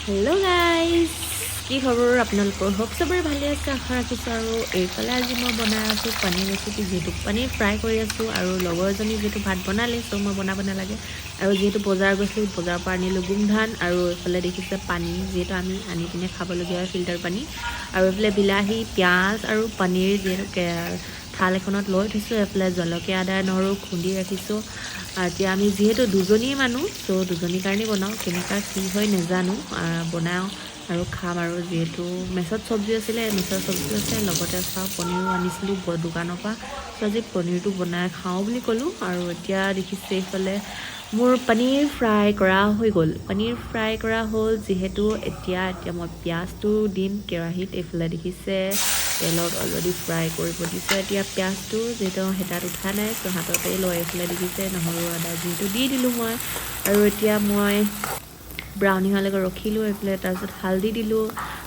Hello' guys, কি খবৰ আপোনালোকৰ? হোপ চবৰে ভালে আছে, আশা ৰাখিছোঁ। আৰু এইফালে আজি মই বনাই আছোঁ পনীৰ ৰেচিপি, যিহেতু পনীৰ ফ্ৰাই কৰি আছোঁ। আৰু লগৰ এজনী যিহেতু ভাত বনালে, চ' মই বনাব নালাগে। আৰু যিহেতু বজাৰ গৈছোঁ, বজাৰৰ পৰা আনিলোঁ গোমধান। আৰু এইফালে দেখিছে পানী, যিহেতু আমি আনি পিনে খাবলগীয়া হয় ফিল্টাৰ পানী। আৰু এইফালে বিলাহী, পিঁয়াজ আৰু পনীৰ যিহেতু থাল এখনত লৈ থৈছোঁ। এইফালে জলকীয়া, আদা, নহৰু খুন্দি ৰাখিছোঁ। এতিয়া আমি যিহেতু দুজনী মানুহ, চ' দুজনীৰ কাৰণেই বনাওঁ। কেনেকুৱা কি হয় নাজানো, বনাওঁ আৰু খাম। আৰু যিহেতু মেছত চব্জি আছিলে, মেছৰ চব্জি আছে, লগতে চাওঁ পনীৰো আনিছিলোঁ দোকানৰ পৰা। চ' আজি পনীৰটো বনাই খাওঁ বুলি ক'লোঁ। আৰু এতিয়া দেখিছে এইফালে মোৰ পনীৰ ফ্ৰাই কৰা হৈ গ'ল। পনীৰ ফ্ৰাই কৰা হ'ল যিহেতু এতিয়া মই পিঁয়াজটো দিম কেৰাহীত। এইফালে দেখিছে তেলত অলৰেডি ফ্ৰাই কৰিব দিছে। এতিয়া পিঁয়াজটো যিহেতু হেতাত উঠা নাই, চ' হাততেই লৈ এইফালে দেখিছে নহৰু আদা যিহেতু দি দিলোঁ মই। আৰু এতিয়া মই ব্ৰাউনি হোৱালৈকে ৰখিলোঁ। এইফালে তাৰপিছত হালধি দিলোঁ,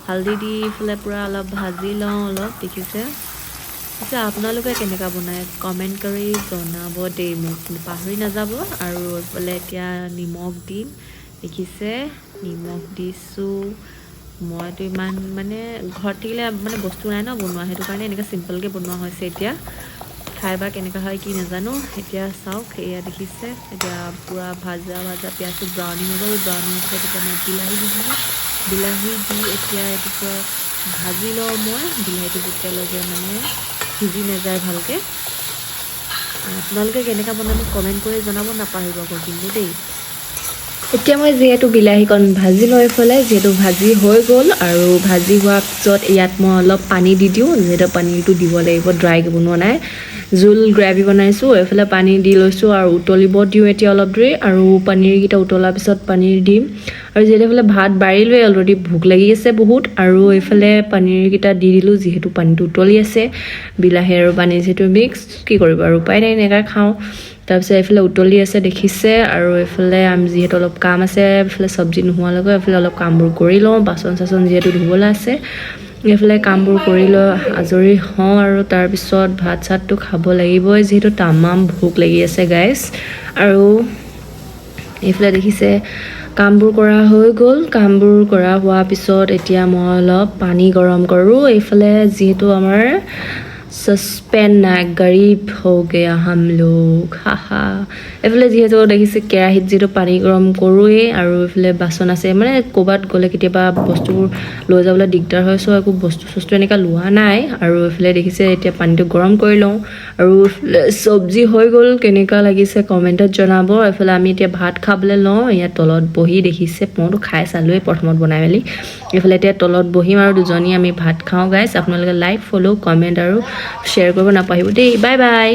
হালধি দি এইফালে পূৰা অলপ ভাজি লওঁ। অলপ দেখিছে। পিছে আপোনালোকে কেনেকুৱা বনায় কমেণ্ট কৰি জনাব দেই, মোক পাহৰি নাযাব। আৰু এইফালে এতিয়া নিমখ দিম, দেখিছে নিমখ দিছোঁ। মইতো ইমান মানে ঘৰত থাকিলে মানে বস্তু নাই ন বনোৱা, সেইটো কাৰণে এনেকৈ চিম্পলকৈ বনোৱা হৈছে। এতিয়া খাই বা কেনেকুৱা হয় কি নাজানো। এতিয়া চাওক, এয়া দেখিছে এতিয়া পূৰা ভাজা পিঁয়াজটো ব্ৰাউনি হৈ গ'ল। ব্ৰাউনি হোৱাৰ পিছত এতিয়া মই বিলাহী দি দিলোঁ। বিলাহী দি এতিয়া এইটো পূৰা ভাজি লওঁ মই, বিলাহীটো যেতিয়ালৈকে মানে সিজি নাযায় ভালকৈ। আপোনালোকে কেনেকৈ বনায় মোক কমেণ্ট কৰি জনাব নাপাহৰিব আকৌ কিন্তু দেই। এতিয়া মই যিহেতু বিলাহীকণ ভাজি লৈ পেলাই যিহেতু ভাজি হৈ গ'ল। আৰু ভাজি হোৱাৰ পিছত ইয়াত মই অলপ পানী দি দিওঁ, যিহেতু পনীৰটো দিব লাগিব, ড্ৰাইকৈ বনোৱা নাই, জোল গ্ৰেভি বনাইছোঁ। এইফালে পানী দি লৈছোঁ আৰু উতলিব দিওঁ এতিয়া অলপ দেৰি। আৰু পনীৰকেইটা উতলাৰ পিছত পনীৰ দিম। আৰু যিহেতু এইফালে ভাত বাঢ়িলোৱে, অলৰেডি ভোক লাগি আছে বহুত। আৰু এইফালে পনীৰকেইটা দি দিলোঁ, যিহেতু পানীটো উতলি আছে। বিলাহী আৰু পানী যিহেতু মিক্স, কি কৰিব আৰু উপায় নাই, এনেকৈ খাওঁ। তাৰপিছত এইফালে উতলি আছে দেখিছে। আৰু এইফালে আমি যিহেতু অলপ কাম আছে, এইফালে চব্জি নোহোৱালৈকে এইফালে অলপ কামবোৰ কৰি লওঁ, বাচন চাচন যিহেতু ধুবলৈ আছে। এইফালে কামবোৰ কৰি লৈ আজৰি হওঁ। আৰু তাৰপিছত ভাত চাতটো খাব লাগিবই, যিহেতু তামাম ভোক লাগি আছে গাইজ। আৰু এইফালে দেখিছে কামবোৰ কৰা হৈ গ'ল। কামবোৰ কৰা হোৱাৰ পিছত এতিয়া মই অলপ পানী গৰম কৰোঁ। এইফালে যিহেতু আমাৰ सस्पेंड ना गरीब हो गया हम लोग, হাহা। এইফালে যিহেতু দেখিছে কেৰাহীত যিহেতু পানী গৰম কৰোঁৱেই। আৰু এইফালে বাচন আছে, মানে ক'ৰবাত গ'লে কেতিয়াবা বস্তুবোৰ লৈ যাবলৈ দিগদাৰ হয়, চ' একো বস্তু চস্তু এনেকৈ লোৱা নাই। আৰু এইফালে দেখিছে এতিয়া পানীটো গৰম কৰি লওঁ। আৰু এইফালে চব্জি হৈ গ'ল, কেনেকুৱা লাগিছে কমেণ্টত জনাব। এইফালে আমি এতিয়া ভাত খাবলৈ লওঁ। ইয়াত তলত বহি দেখিছে, মইতো খাই চালোঁৱেই প্ৰথমত বনাই মেলি। এইফালে এতিয়া তলত বহিম আৰু দুজনী আমি ভাত খাওঁ গাইজ। আপোনালোকে লাইক, ফ'ল', কমেণ্ট আৰু শ্বেয়াৰ কৰিব নাপাহৰিব দেই। Bye bye.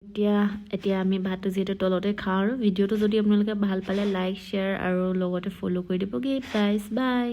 এতিয়া এতিয়া আমি ভাতটো যিহেতু তলতে খাওঁ। আৰু ভিডিঅ'টো যদি আপোনালোকে ভাল পালে লাইক, শ্বেয়াৰ আৰু লগতে ফ'ল' কৰি দিবগৈ গাইজ। বাই।